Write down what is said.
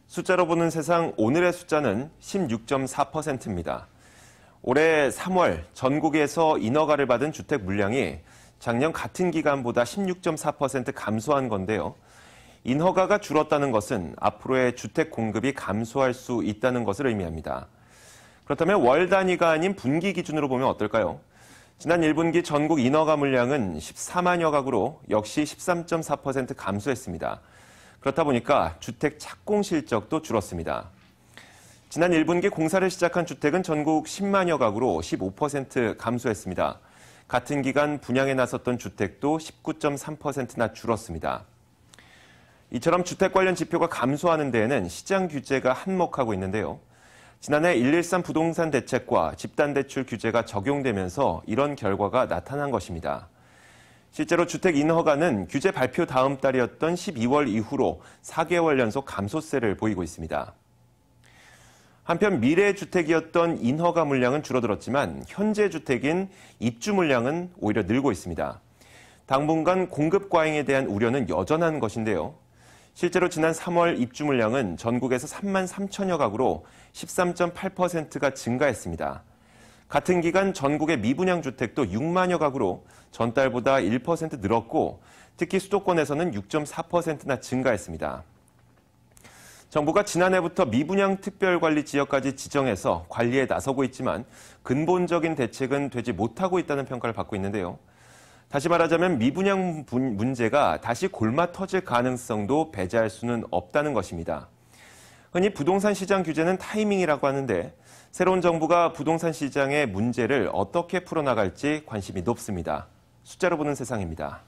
숫자로 보는 세상 오늘의 숫자는 16.4%입니다. 올해 3월 전국에서 인허가를 받은 주택 물량이 작년 같은 기간보다 16.4% 감소한 건데요. 인허가가 줄었다는 것은 앞으로의 주택 공급이 감소할 수 있다는 것을 의미합니다. 그렇다면 월 단위가 아닌 분기 기준으로 보면 어떨까요? 지난 1분기 전국 인허가 물량은 14만여 가구로 역시 13.4% 감소했습니다. 그렇다 보니까 주택 착공 실적도 줄었습니다. 지난 1분기 공사를 시작한 주택은 전국 10만여 가구로 15% 감소했습니다. 같은 기간 분양에 나섰던 주택도 19.3%나 줄었습니다. 이처럼 주택 관련 지표가 감소하는 데에는 시장 규제가 한몫하고 있는데요. 지난해 113 부동산 대책과 집단대출 규제가 적용되면서 이런 결과가 나타난 것입니다. 실제로 주택 인허가는 규제 발표 다음 달이었던 12월 이후로 4개월 연속 감소세를 보이고 있습니다. 한편 미래 주택이었던 인허가 물량은 줄어들었지만 현재 주택인 입주 물량은 오히려 늘고 있습니다. 당분간 공급 과잉에 대한 우려는 여전한 것인데요. 실제로 지난 3월 입주 물량은 전국에서 3만 3천여 가구로 13.8%가 증가했습니다. 같은 기간 전국의 미분양 주택도 6만여 가구로 전달보다 1% 늘었고 특히 수도권에서는 6.4%나 증가했습니다. 정부가 지난해부터 미분양 특별관리 지역까지 지정해서 관리에 나서고 있지만 근본적인 대책은 되지 못하고 있다는 평가를 받고 있는데요. 다시 말하자면 미분양 문제가 다시 골마 터질 가능성도 배제할 수는 없다는 것입니다. 흔히 부동산 시장 규제는 타이밍이라고 하는데 새로운 정부가 부동산 시장의 문제를 어떻게 풀어나갈지 관심이 높습니다. 숫자로 보는 세상입니다.